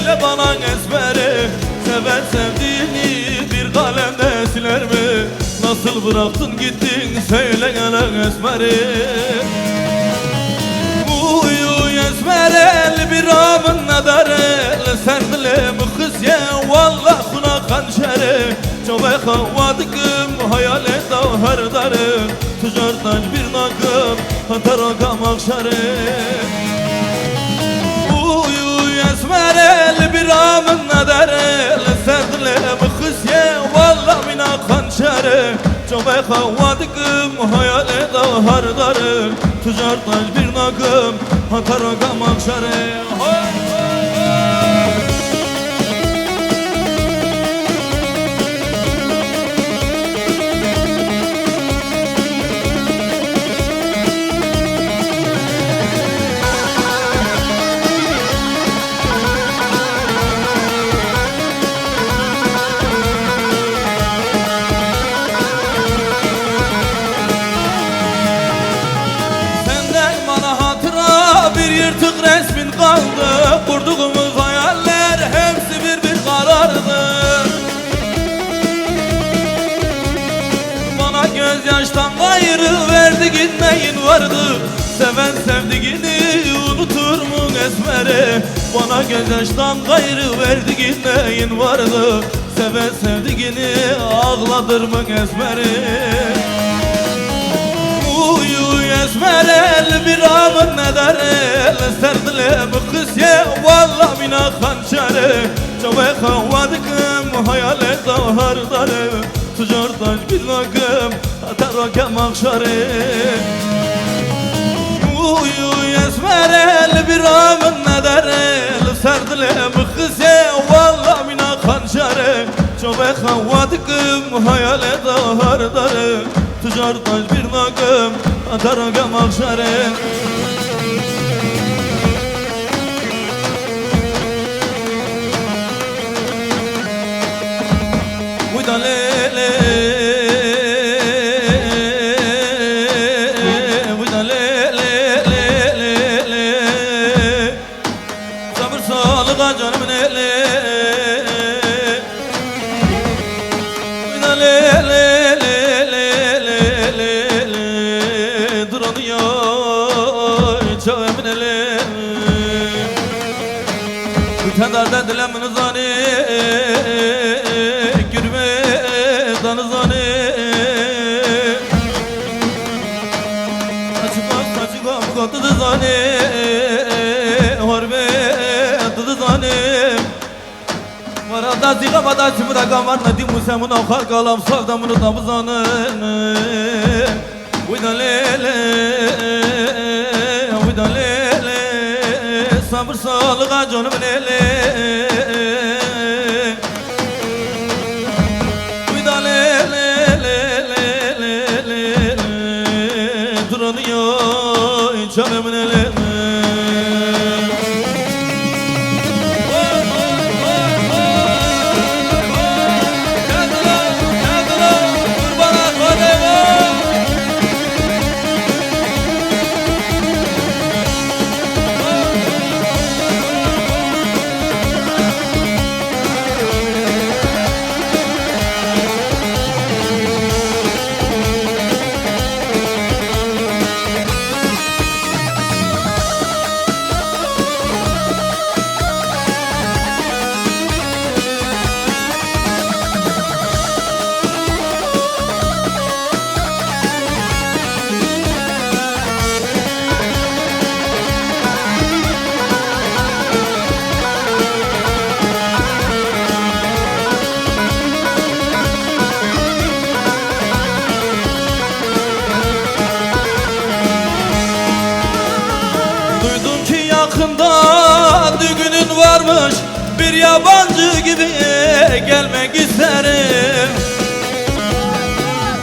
söyle bana esmeri, seven sevdiğini bir kalemde siler mi? Nasıl bıraktın gittin söyle gene esmeri. Uyu esmerel bir amın nadarel, serdile mi kız ye vallah kuna kanşeri. Çobe kavadıkım hayal et her darı, tüccardan bir nakım hataraka makşeri. Uyu esmerel bir amın nadarel, serdile mi kız ye vallah mina kanşeri. Çobe kavadıkım hayal et her darı, tüccardan bir nakım hataraka makşeri. Bir yırtık resmin kaldı, kurduğumuz hayaller hepsi bir karardı. Bana gözyaştan gayrı verdi gitmeyin vardı. Seven sevdiğini unutur mu esmeri? Bana gözyaştan gayrı verdi gitmeyin vardı. Seven sevdiğini ağladır mı esmeri? Uyu esmerel bir amın nedarel, serdile mi kız ye vallah mina hançeri. Çobe kavadıkım hayal et her darı, tüccardan bir nakım hataraka makşeri. Uyu esmerel bir amın nedarel, serdile mi kız ye vallah mina hançeri. Çobe kavadıkım hayal et her darı, tüccardan bir nakım hataraka makşeri. Uyda lele, uyda lele, lele, sabır sağlığa canım lele. Uyda lele, Tendardan dilemin zani, gürme danı zani. Açık mukatı da zani, harbe adı zani. Varada zika bada simura kamar nadi musemuna kalkalam savdamını da buzanı. Uyda lele, uyda lele, sabır sağlığa canım lele. Uyda lele, lele, lele, duranıyor canım lele. Yakında düğünün varmış, bir yabancı gibi gelmek isterim.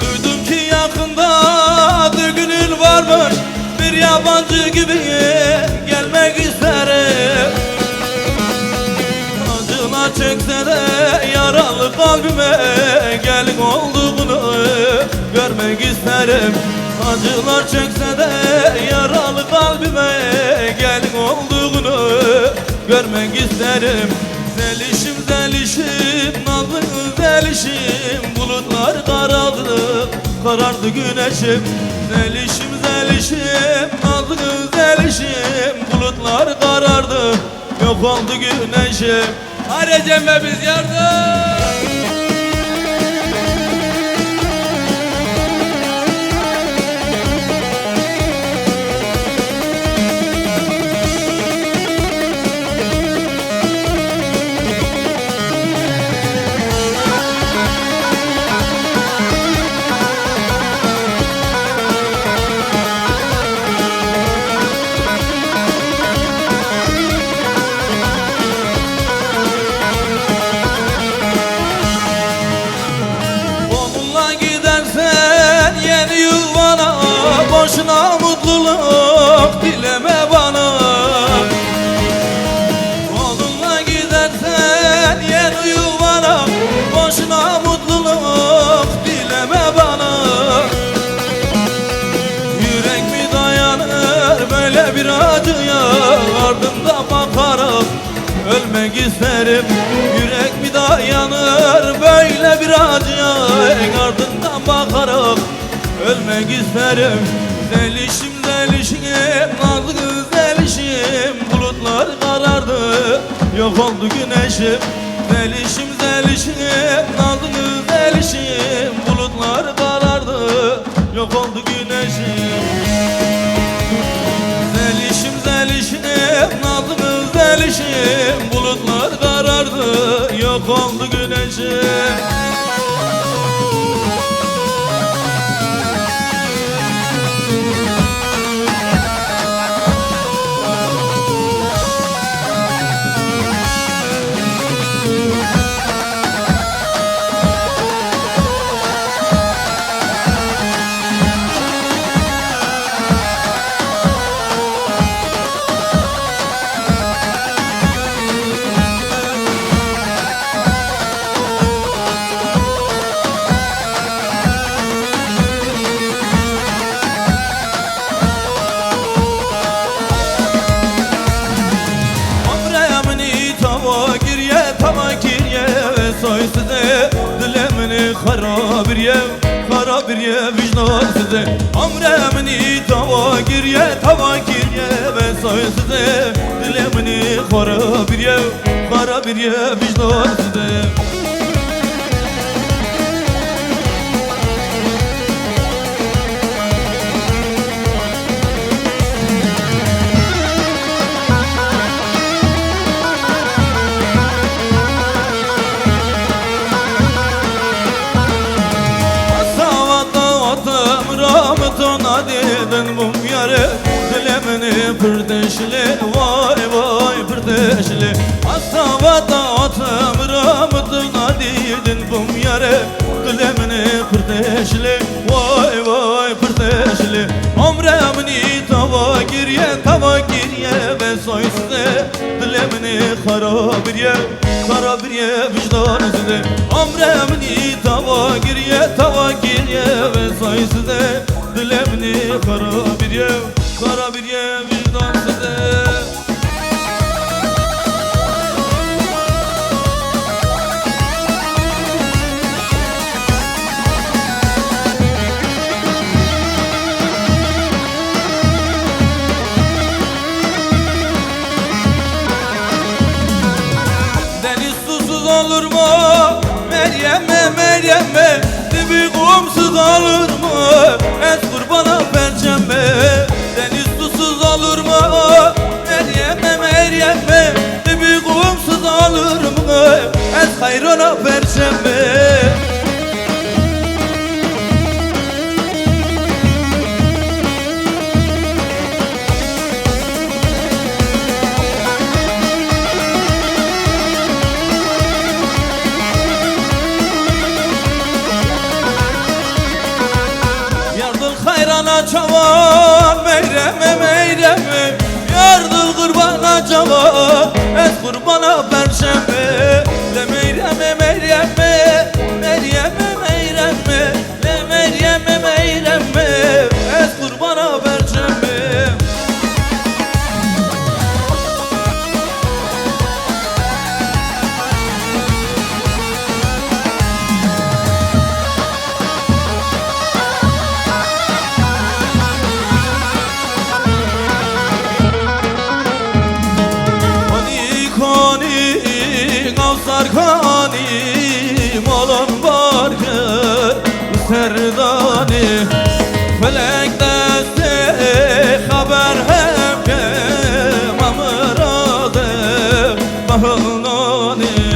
Duydum ki yakında düğünün varmış, bir yabancı gibi gelmek isterim. Acılar çekse de yaralı kalbime gelin olduğunu görmek isterim. Acılar çekse de yaralı kalbime gelin olduğunu görmek isterim. Zelişim zelişim nazlı zelişim, bulutlar karardı, karardı güneşim. Zelişim zelişim nazlı zelişim, bulutlar karardı, yok oldu güneşim. Hadi Cembe biz yardım. Boşuna mutluluk dileme bana. Onunla gidersen yeni yuvana, boşuna mutluluk dileme bana. Yürek mi dayanır böyle bir acıya, ardında bakarak ölmek isterim. Yürek mi dayanır böyle bir acıya, ardından bakarak ölmek isterim. Zelişim zelişim nazlı zelişim, bulutlar karardı, yok oldu güneşim. Zelişim zelişim nazlı zelişim, bulutlar karardı, yok oldu güneşim. Zelişim zelişim nazlı zelişim, bulutlar karardı, yok oldu güneşim. Soy size dilemini kara bir ye vicdan size. Amremini tava girye ve soy size dilemini kara bir ye vicdan size. Dedin mum yare dilemini pırdeşli, vay vay pırdeşli. Asavata atım ramıdına dedin mum yare dilemini pırdeşli, vay vay pırdeşli. Omremini tava girye ve soy size dilemini kara bir ye vicdan size. Omremini tava girye ve soy size dilemini kara bir ye vicdan size. Deniz susuz olur mu Meryem'e, dibi kumsuz olur mu et kurbana perçembe. Deniz susuz olur mu Meryem'e, dibi kumsuz olur mu et hayrona perçembe. Hayrana çava meyreme, yardır kurbana çava et kurbana perşembe. Le meyreme le meyreme et kurbana perşembe. mahunani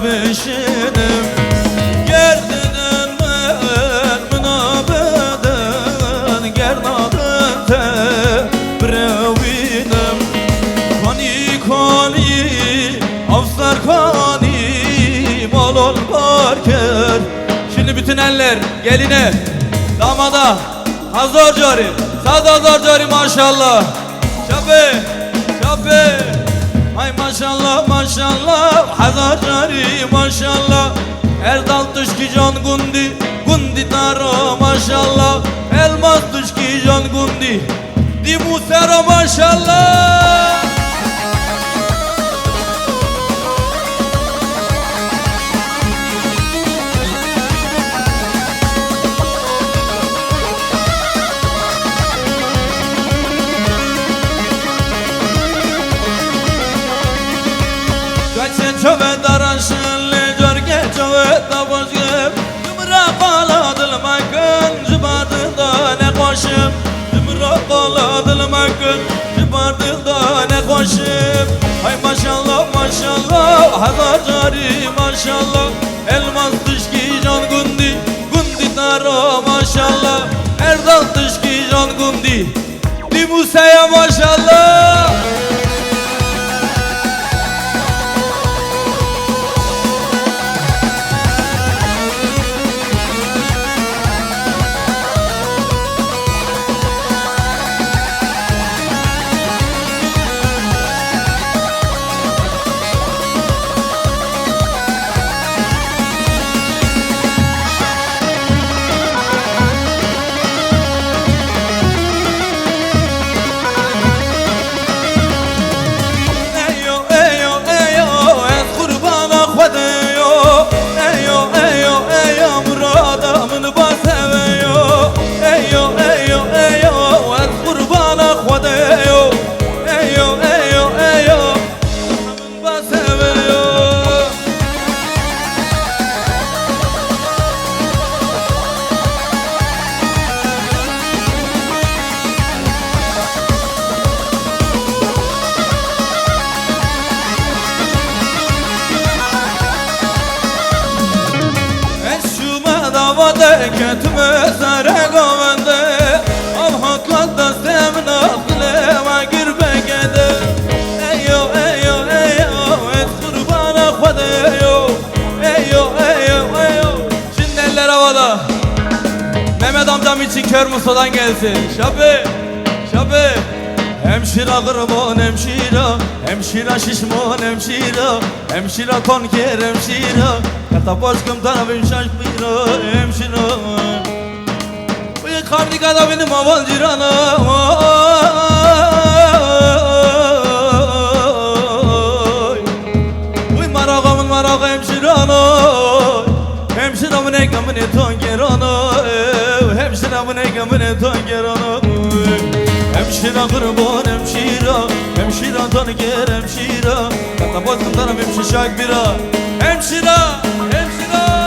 Beşinim Gerdinin ben münabeden Gernadın te brevinim Kani kani Afsar kani Malol barker Şimdi bütün eller geline damada Hazır cari Sada hazır cari maşallah Şabe Şabe Ay maşallah maşallah Hazar cari maşallah Erdal tuşki can gundi Gundi taro maşallah Elmas tuşki can gundi Dimu sera maşallah Çöve daraşınlı görge çöve taboşgım Cımra qaladılmakın Cıbardılda ne koşum Cımra qaladılmakın Cıbardılda ne koşum Ay maşallah maşallah Hazar cari maşallah Elmas tışki can gundi Gundi taro maşallah Erdal tışki can gundi Dimusa'ya maşallah Ketme sare govende Avhatlarda semna Kılema girbe gede Eyo eyo eyo Et kurbana khudeyo Eyo eyo eyo Şimdi eller havada Mehmet amcam için kör Musa'dan gelsin Şabi Şabi Hemşira kurban hemşira Hemşira şişman hemşira Hemşira tonker hemşira Kata başkım tarafım şaşmira hemşira Uy kardigada benim aval ciranım Uy marağımın marağı hemşiranım Hemşiramın ekramını tonkeranım Hemşiramın ekramını tonkeranım Hemşira kurban hemşira Hemşira tanıker hemşira Kata başkım tarafım şişak bira Hemşira Hemşira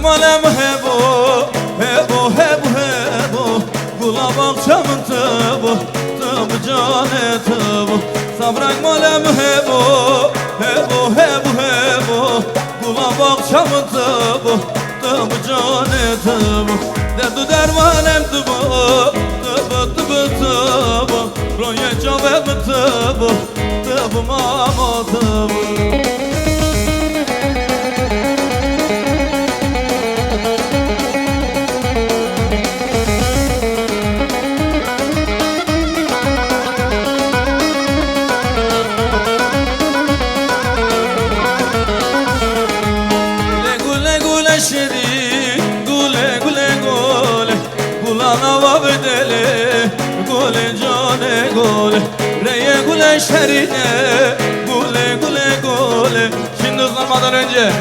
Malem hebo, hebo, hebo, hebo Gula bakçamın tıbı, tıbı cane tıbı Sabrak malem hebo, hebo, hebo, hebo Gula bakçamın tıbı, tıbı cane tıbı Derdu dermanem tıbı, tıbı, tıbı, tıbı Roye çabem tıbı, tıbı mama tıbı bana vabdeli Gule cane gule Reye gule şerine Gule gule gule Şimdi hızlanmadan önce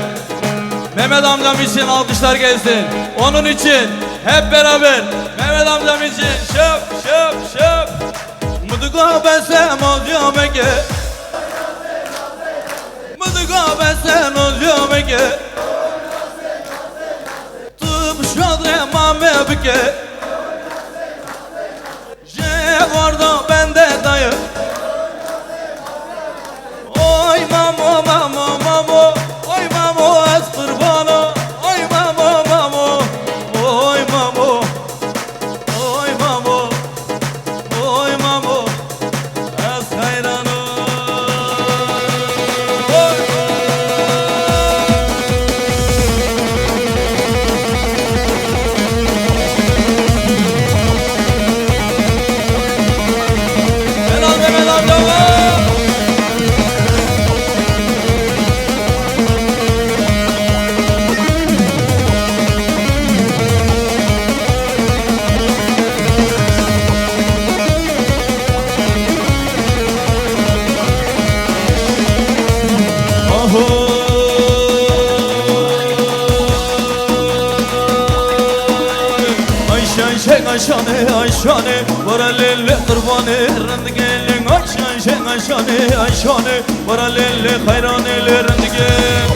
Mehmet amcam için alkışlar gelsin. Onun için hep beraber Mehmet amcam için şöp şöp şöp Muduga besem olacağım ege Muduga besem olacağım ege Tıp şadre mame bike Je vardı bende dayı Oy mamo mamo mamo Oy mamo ez kurbanı Oy mamo mamo Oy mamo Oy mamo Oy mamo Ez hayranı Oy Helal Mehmet amca var Ayşane ayşane varalelle kurbanı rendigelin Ayşane ayşane ayşane varalelle hayranele rendigel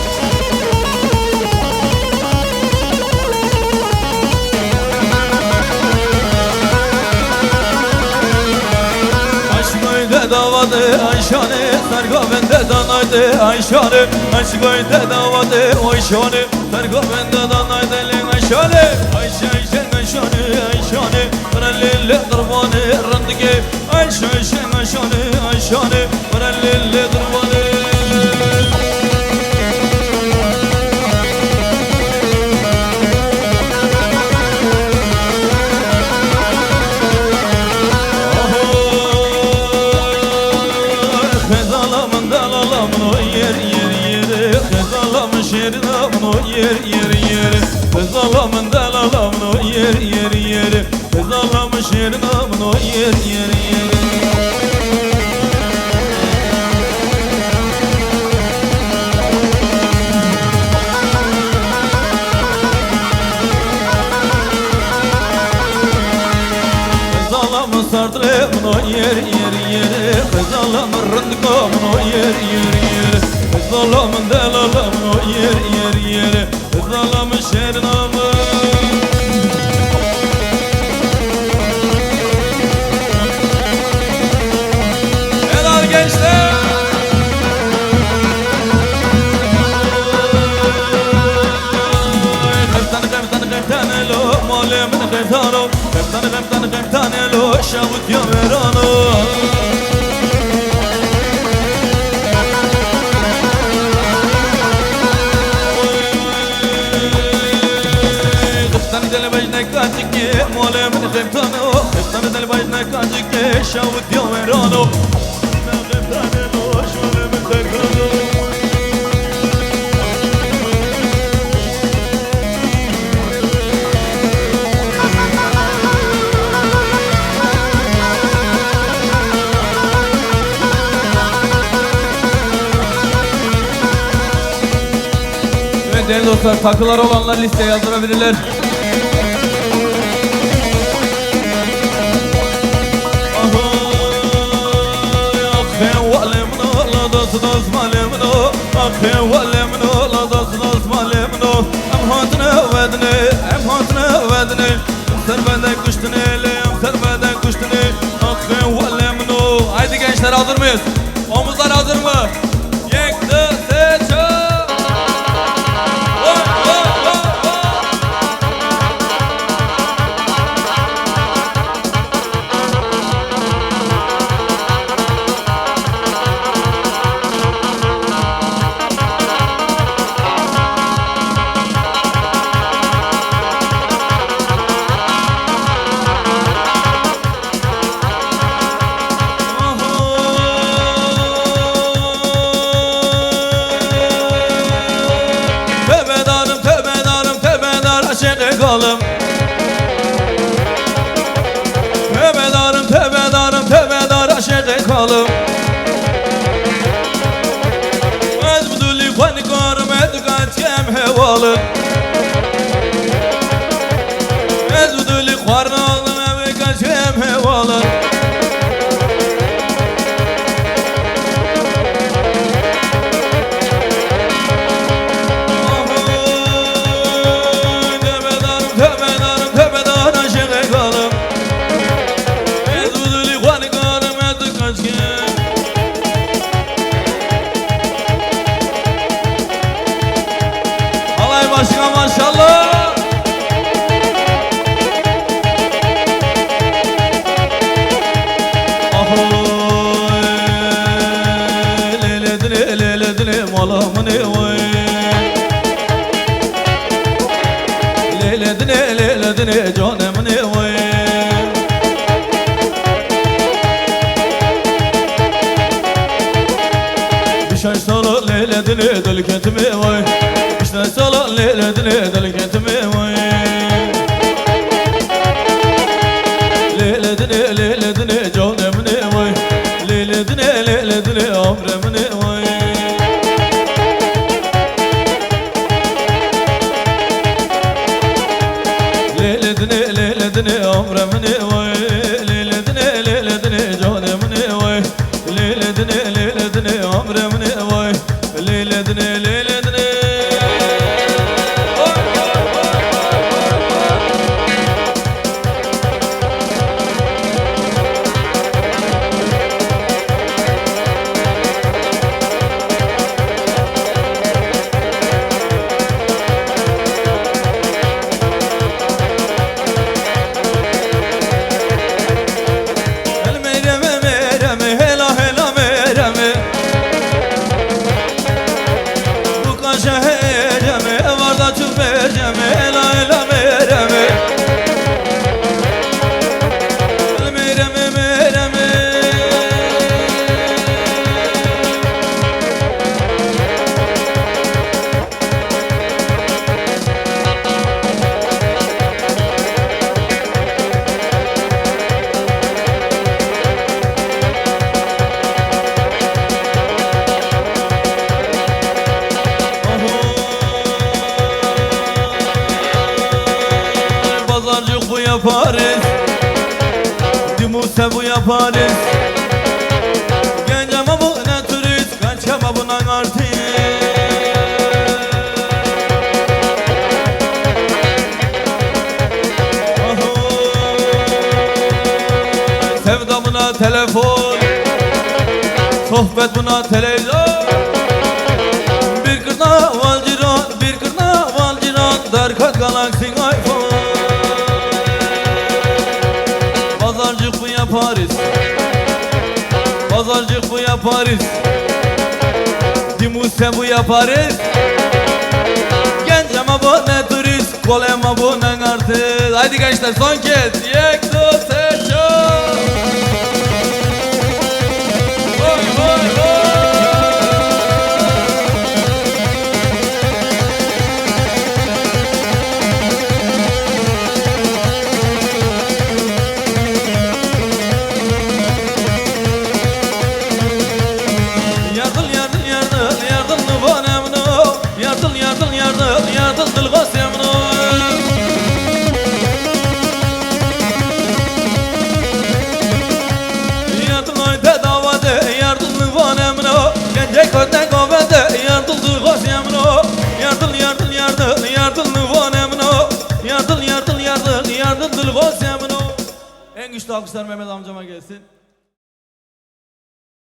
Aşkıydı davadı ayşane Sergavende danaydı ayşane Aşkıydı davadı ayşane Sergavende danaydı ayşane Ayşane ayşane ayşane varalelle kurbanı rendige Ayşane ayşane ayşane varalelle kurbanı Kızalamın dalalamın o yer yer yeri Kızalamın şerilamın o yer yer yeri Kızalamın dalalamın o yer yer yeri Kızalamın şerilamın o yer yer yeri Kızalamın sardırımın o yer yer yeri Kızalamın rındıkamın o yer yer yeri Kızalamın dalalamın o yer yer yeri Kızalamın şerinamın Helal gençler Kıptanı lo Malemin kıptanı Kıptanı lo Şavut yameranı Kıptanı deli bejne kaçıke Malemin kıptanı Kıptanı deli bejne kaçıke Şavut yameranı Kıptanı lo Şavut yameranı Değerli dostlar, takılar olanlar listeye yazdırabilirler. Haydi gençler, hazır mıyız? Omuzlar hazır mı? Yekti seçim. hani görmedik açkem hevalı Ezuduli kvarnalı eve kaçkem hevalı Başka maşallah Ahoy Leyledine malamını vay Leyledine canımını vay Bir şey sana leyledine deliketimi vay İşte sana leyledine deliketimi vay Leyledine canımını vay Leyledine amremini vay Leyledine amremini vay Leyledine canımını vay Leyledine amremini vay Leyledine Pazarcık bu yaparız Dimuse bu yaparız Genceme bu ne turist Kaçama buna artist Sevda buna telefon Sohbet buna televizyon Bir kırna valciran Bir kırna valciran Darkat Galaxy iPhone Pazarcık bu yaparız Pazarcık bu yaparız Dimuse bu yaparız Genceme bu ne turist Kolema bu ne artist Haydi gençler son kez Yek do seço Oy oy oy Yardım dılgaz yamno Yardım ayda davade Yardım nıvan emno Gence köten kavede Yardım dılgaz yamno Yardım nıvan emno Yardım dılgaz yamno En güçlü alkışlar Mehmet amcama gelsin.